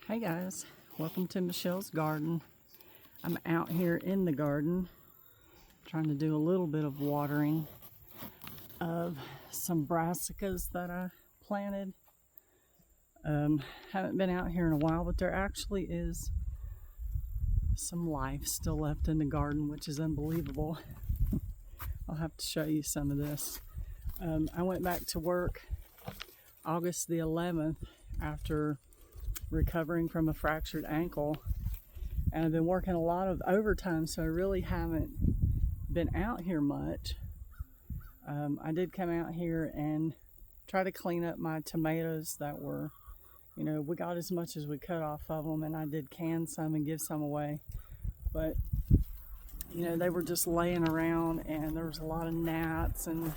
Hey guys, welcome to Michelle's garden. I'm out here in the garden trying to do a little bit of watering of some brassicas that I planted. Haven't been out here in a while, but there actually is some life still left in the garden, which is unbelievable. I'll have to show you some of this. I went back to work August the 11th after recovering from a fractured ankle, and I've been working a lot of overtime, so I really haven't been out here much. I did come out here and try to clean up my tomatoes that were, we got as much as we could off of them, and I did can some and give some away, but they were just laying around and there was a lot of gnats, and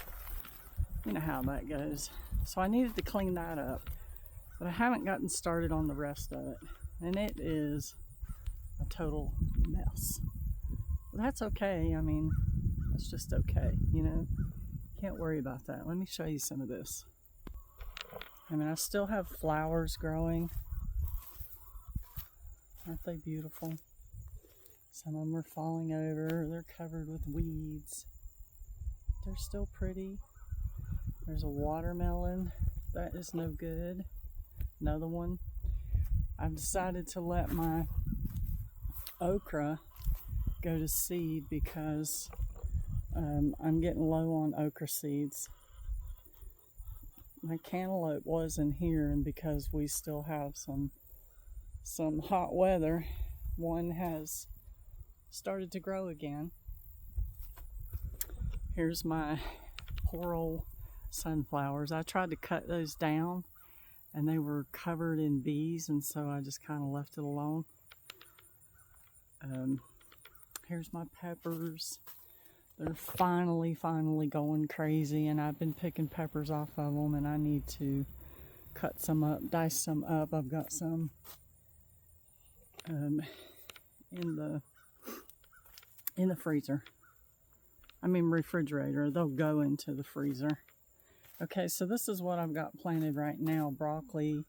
you know how that goes. So I needed to clean that up. But I haven't gotten started on the rest of it, and it is a total mess. But that's okay. I mean, that's just okay, Can't worry about that. Let me show you some of this. I still have flowers growing. Aren't they beautiful? Some of them are falling over. They're covered with weeds. They're still pretty. There's a watermelon. That is no good. Another one. I've decided to let my okra go to seed because I'm getting low on okra seeds. My cantaloupe was in here, and because we still have some hot weather, one has started to grow again. Here's my poor old sunflowers. I tried to cut those down and they were covered in bees, and so I just kind of left it alone. Here's my peppers. They're finally going crazy, and I've been picking peppers off of them, and I need to cut some up, dice some up. I've got some in the freezer. Refrigerator. They'll go into the freezer. Okay, so this is what I've got planted right now: broccoli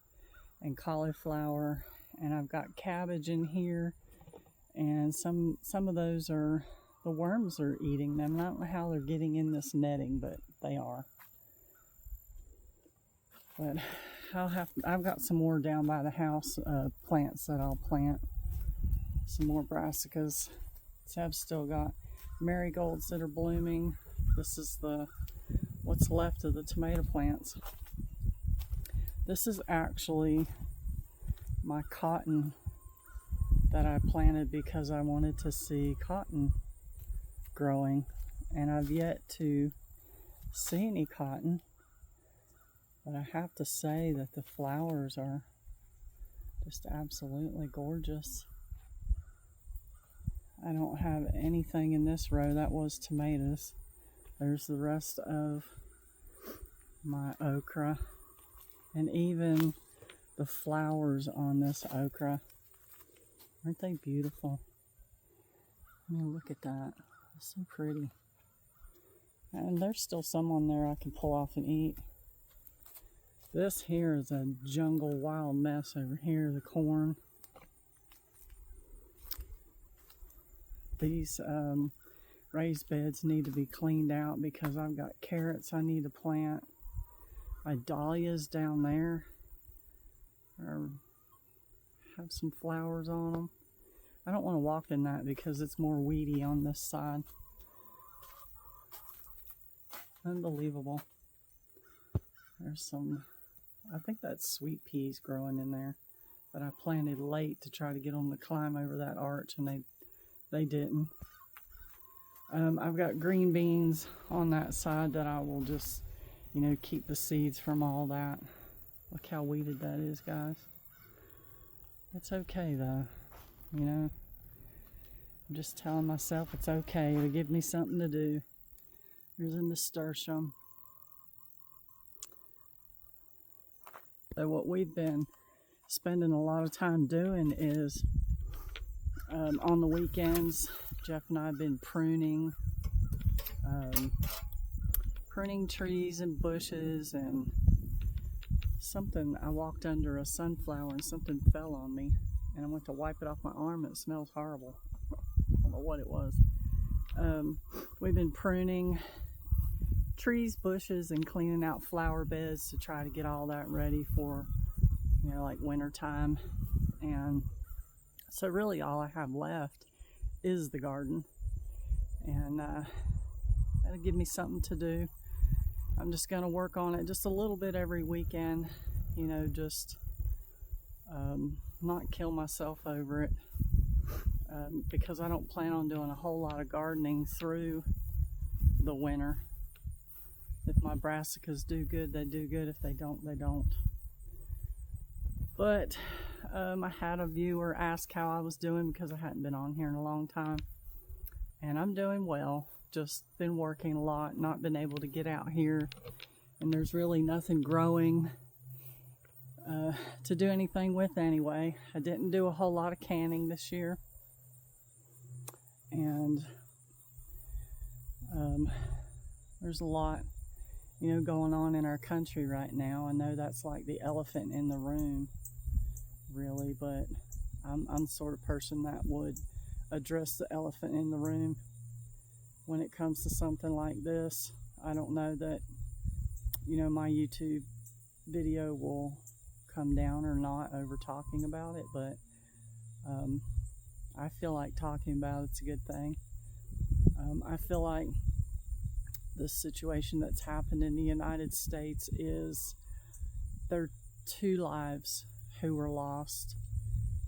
and cauliflower, and I've got cabbage in here, and some of those the worms are eating them. I don't know how they're getting in this netting, but they are. But I've got some more down by the house, plants that I'll plant. Some more brassicas. So I've still got marigolds that are blooming. This is what's left of the tomato plants. This is actually my cotton that I planted because I wanted to see cotton growing, and I've yet to see any cotton, but I have to say that the flowers are just absolutely gorgeous. I don't have anything in this row. That was tomatoes. There's the rest of my okra, and even the flowers on this okra. Aren't they beautiful? Look at that. It's so pretty. And there's still some on there I can pull off and eat. This here is a jungle wild mess over here, the corn. These raised beds need to be cleaned out because I've got carrots I need to plant. My dahlias down there have some flowers on them. I don't want to walk in that because it's more weedy on this side. Unbelievable. There's I think that's sweet peas growing in there that I planted late to try to get them to climb over that arch, and they didn't. I've got green beans on that side that I will just, keep the seeds from all that. Look how weeded that is, guys. It's okay, though. I'm just telling myself it's okay to give me something to do. There's a nasturtium. So what we've been spending a lot of time doing is on the weekends, Jeff and I have been pruning trees and bushes and I walked under a sunflower and something fell on me, and I went to wipe it off my arm and it smells horrible. I don't know what it was. We've been pruning trees, bushes, and cleaning out flower beds to try to get all that ready for, like winter time. And so really all I have left is the garden, and that'll give me something to do. I'm just going to work on it just a little bit every weekend, just not kill myself over it, because I don't plan on doing a whole lot of gardening through the winter. If my brassicas do good, they do good. If they don't, they don't. But I had a viewer ask how I was doing because I hadn't been on here in a long time. And I'm doing well. Just been working a lot, not been able to get out here. And there's really nothing growing to do anything with anyway. I didn't do a whole lot of canning this year. And there's a lot, going on in our country right now. I know that's like the elephant in the room, really, but I'm the sort of person that would address the elephant in the room when it comes to something like this. I don't know that, my YouTube video will come down or not over talking about it, but I feel like talking about it's a good thing. I feel like the situation that's happened in the United States is there are 2 lives who were lost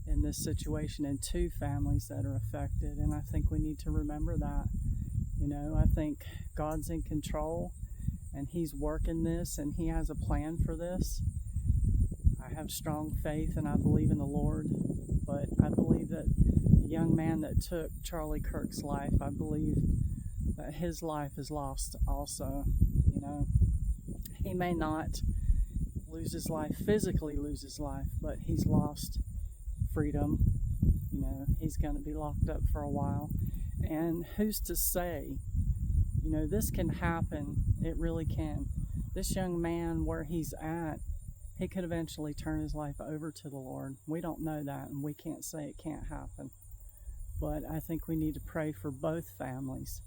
in this situation and 2 families that are affected, and I think we need to remember that. I think God's in control and He's working this and He has a plan for this. I have strong faith and I believe in the Lord, but I believe that the young man that took Charlie Kirk's life, I believe that his life is lost also. He may not lose his life, physically lose his life, but he's lost freedom. He's going to be locked up for a while. And who's to say, this can happen. It really can. This young man, where he's at, he could eventually turn his life over to the Lord. We don't know that, and we can't say it can't happen. But I think we need to pray for both families.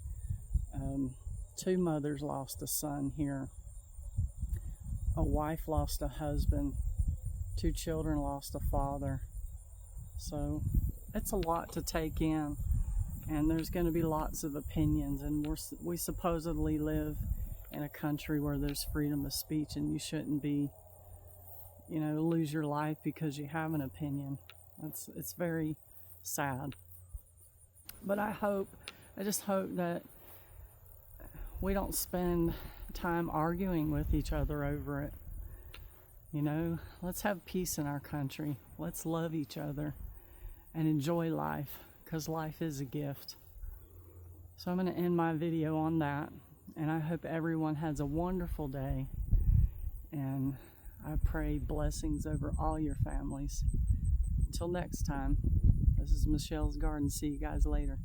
2 mothers lost a son here. A wife lost a husband. 2 children lost a father. So it's a lot to take in. And there's going to be lots of opinions. And we supposedly live in a country where there's freedom of speech, and you shouldn't be, lose your life because you have an opinion. It's very sad. But I just hope that we don't spend time arguing with each other over it. Let's have peace in our country. Let's love each other and enjoy life, because life is a gift. So I'm going to end my video on that, and I hope everyone has a wonderful day, and I pray blessings over all your families. Until next time, this is Michelle's Garden. See you guys later.